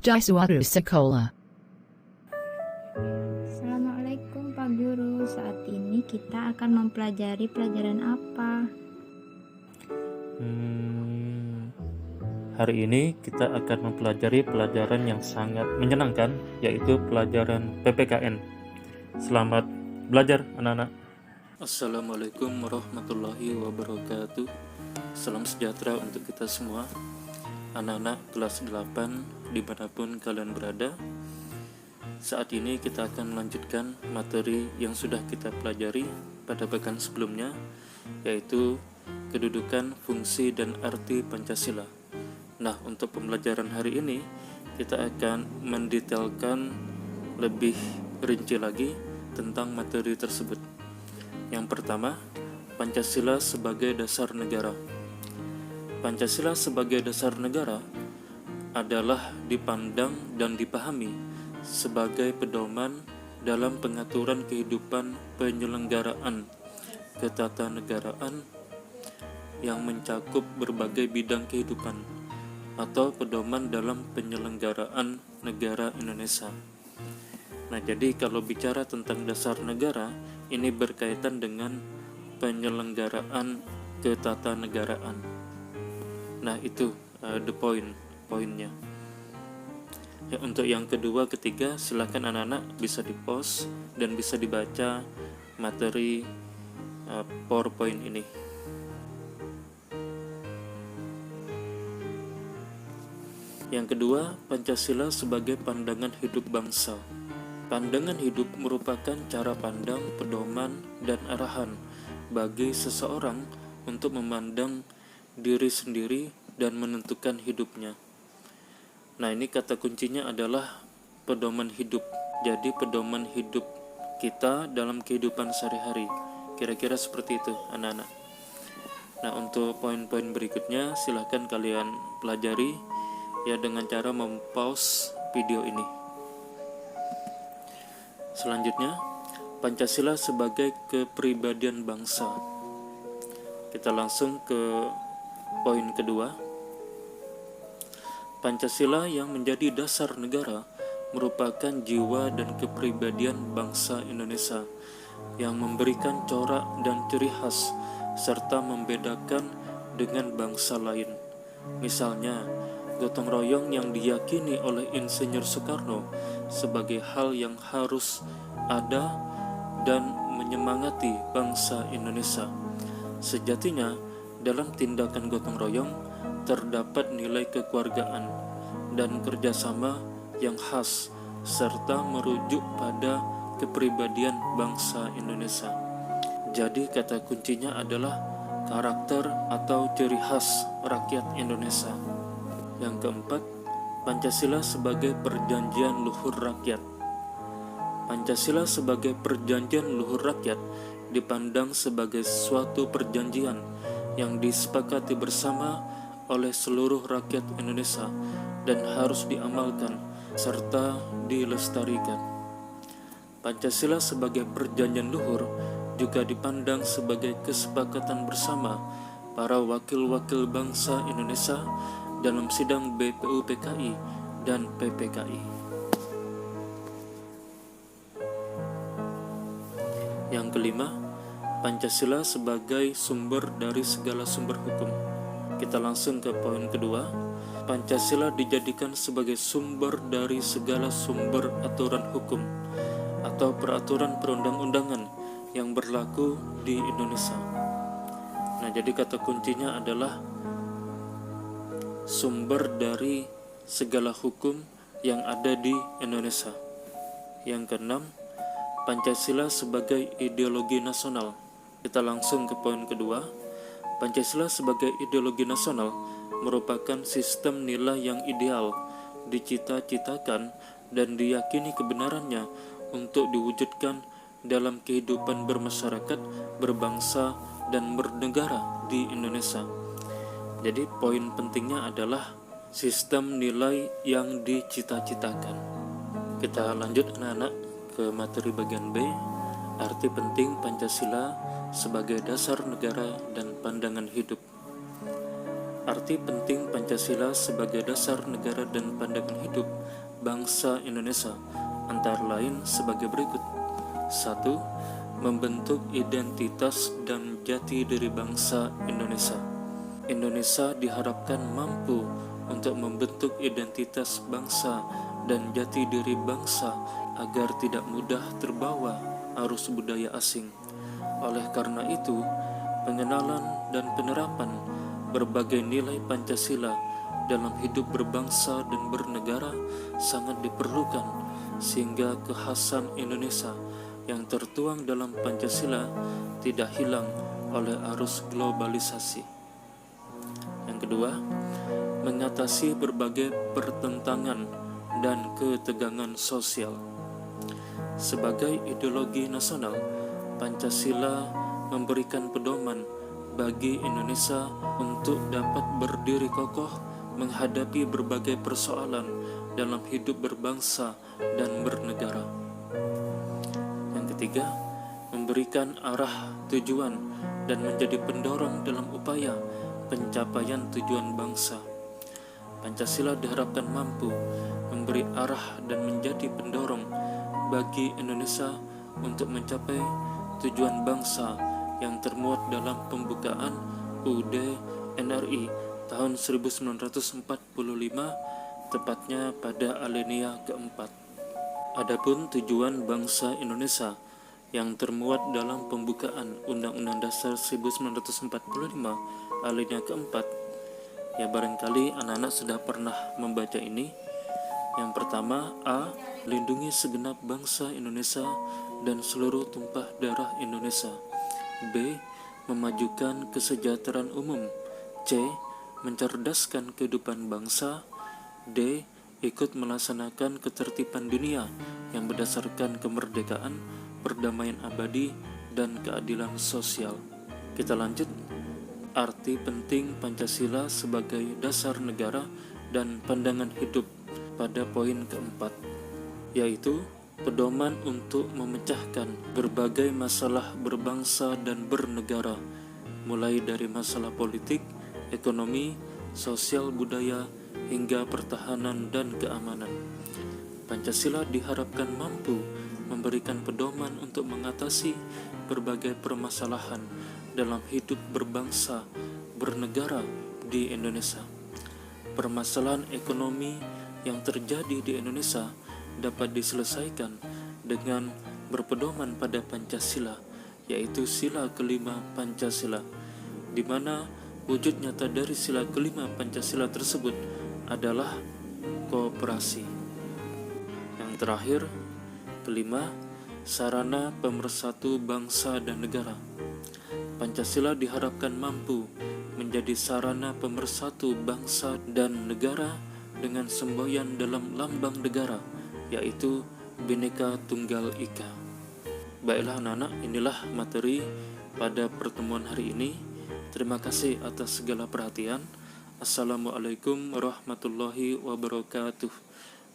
di suatu sekolah. Assalamualaikum Pak Guru. Saat ini kita akan mempelajari pelajaran apa? Hari ini kita akan mempelajari pelajaran yang sangat menyenangkan, yaitu pelajaran PPKN. Selamat belajar anak-anak. Assalamualaikum warahmatullahi wabarakatuh. Salam sejahtera untuk kita semua. Anak-anak kelas 8 dimanapun kalian berada. Saat ini kita akan melanjutkan materi yang sudah kita pelajari pada pekan sebelumnya, yaitu kedudukan, fungsi, dan arti Pancasila. Nah, untuk pembelajaran hari ini kita akan mendetailkan lebih rinci lagi tentang materi tersebut. Yang pertama, Pancasila sebagai dasar negara. Pancasila sebagai dasar negara adalah dipandang dan dipahami sebagai pedoman dalam pengaturan kehidupan penyelenggaraan ketatanegaraan yang mencakup berbagai bidang kehidupan, atau pedoman dalam penyelenggaraan negara Indonesia. Nah, jadi kalau bicara tentang dasar negara, ini berkaitan dengan penyelenggaraan ketatanegaraan. Nah, itu poinnya. Ya, untuk yang kedua, ketiga, silakan anak-anak bisa di-pause dan bisa dibaca materi PowerPoint ini. Yang kedua, Pancasila sebagai pandangan hidup bangsa. Pandangan hidup merupakan cara pandang, pedoman, dan arahan bagi seseorang untuk memandang diri sendiri dan menentukan hidupnya. Nah, ini kata kuncinya adalah pedoman hidup. Jadi pedoman hidup kita dalam kehidupan sehari-hari. Kira-kira seperti itu, anak-anak. Nah, untuk poin-poin berikutnya silahkan kalian pelajari ya dengan cara mempause video ini. Selanjutnya, Pancasila sebagai kepribadian bangsa. Kita langsung ke poin kedua. Pancasila yang menjadi dasar negara merupakan jiwa dan kepribadian bangsa Indonesia yang memberikan corak dan ciri khas serta membedakan dengan bangsa lain. Misalnya, gotong royong yang diyakini oleh Insinyur Soekarno sebagai hal yang harus ada dan menyemangati bangsa Indonesia. Sejatinya, dalam tindakan gotong royong terdapat nilai kekeluargaan dan kerjasama yang khas serta merujuk pada kepribadian bangsa Indonesia. Jadi kata kuncinya adalah karakter atau ciri khas rakyat Indonesia. Yang keempat, Pancasila sebagai perjanjian luhur rakyat. Pancasila sebagai perjanjian luhur rakyat dipandang sebagai suatu perjanjian yang disepakati bersama oleh seluruh rakyat Indonesia dan harus diamalkan serta dilestarikan. Pancasila sebagai perjanjian luhur juga dipandang sebagai kesepakatan bersama para wakil-wakil bangsa Indonesia dalam sidang BPUPKI dan PPKI. Yang kelima, Pancasila sebagai sumber dari segala sumber hukum. Kita langsung ke poin kedua. Pancasila dijadikan sebagai sumber dari segala sumber aturan hukum atau peraturan perundang-undangan yang berlaku di Indonesia. Nah, jadi kata kuncinya adalah sumber dari segala hukum yang ada di Indonesia. Yang keenam, Pancasila sebagai ideologi nasional. Kita langsung ke poin kedua. Pancasila sebagai ideologi nasional merupakan sistem nilai yang ideal, dicita-citakan dan diyakini kebenarannya untuk diwujudkan dalam kehidupan bermasyarakat, berbangsa, dan bernegara di Indonesia. Jadi poin pentingnya adalah sistem nilai yang dicita-citakan. Kita lanjut anak-anak ke materi bagian B, arti penting Pancasila sebagai dasar negara dan pandangan hidup. Arti penting Pancasila sebagai dasar negara dan pandangan hidup bangsa Indonesia antara lain sebagai berikut. 1. Membentuk identitas dan jati diri bangsa Indonesia. Indonesia diharapkan mampu untuk membentuk identitas bangsa dan jati diri bangsa agar tidak mudah terbawa arus budaya asing. Oleh karena itu, pengenalan dan penerapan berbagai nilai Pancasila dalam hidup berbangsa dan bernegara sangat diperlukan, sehingga kekhasan Indonesia yang tertuang dalam Pancasila tidak hilang oleh arus globalisasi. Yang kedua, mengatasi berbagai pertentangan dan ketegangan sosial. Sebagai ideologi nasional, Pancasila memberikan pedoman bagi Indonesia untuk dapat berdiri kokoh menghadapi berbagai persoalan dalam hidup berbangsa dan bernegara. Yang ketiga, memberikan arah tujuan dan menjadi pendorong dalam upaya pencapaian tujuan bangsa. Pancasila diharapkan mampu memberi arah dan menjadi pendorong bagi Indonesia untuk mencapai tujuan bangsa yang termuat dalam pembukaan UUD NRI tahun 1945, tepatnya pada alinea keempat. Adapun tujuan bangsa Indonesia yang termuat dalam pembukaan Undang-Undang Dasar 1945 alinea keempat, ya barangkali anak-anak sudah pernah membaca ini. Yang pertama, A. Lindungi segenap bangsa Indonesia dan seluruh tumpah darah Indonesia. B. Memajukan kesejahteraan umum. C. Mencerdaskan kehidupan bangsa. D. Ikut melaksanakan ketertiban dunia yang berdasarkan kemerdekaan, perdamaian abadi, dan keadilan sosial. Kita lanjut. Arti penting Pancasila sebagai dasar negara dan pandangan hidup pada poin keempat, yaitu pedoman untuk memecahkan berbagai masalah berbangsa dan bernegara, mulai dari masalah politik, ekonomi, sosial, budaya, hingga pertahanan dan keamanan. Pancasila diharapkan mampu memberikan pedoman untuk mengatasi berbagai permasalahan dalam hidup berbangsa, bernegara di Indonesia. Permasalahan ekonomi yang terjadi di Indonesia dapat diselesaikan dengan berpedoman pada Pancasila, yaitu sila kelima Pancasila, di mana wujud nyata dari sila kelima Pancasila tersebut adalah kooperasi. Yang terakhir, kelima, sarana pemersatu bangsa dan negara. Pancasila diharapkan mampu menjadi sarana pemersatu bangsa dan negara dengan semboyan dalam lambang negara, yaitu Bhinneka Tunggal Ika. Baiklah anak-anak, inilah materi pada pertemuan hari ini. Terima kasih atas segala perhatian. Assalamualaikum warahmatullahi wabarakatuh,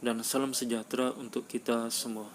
dan salam sejahtera untuk kita semua.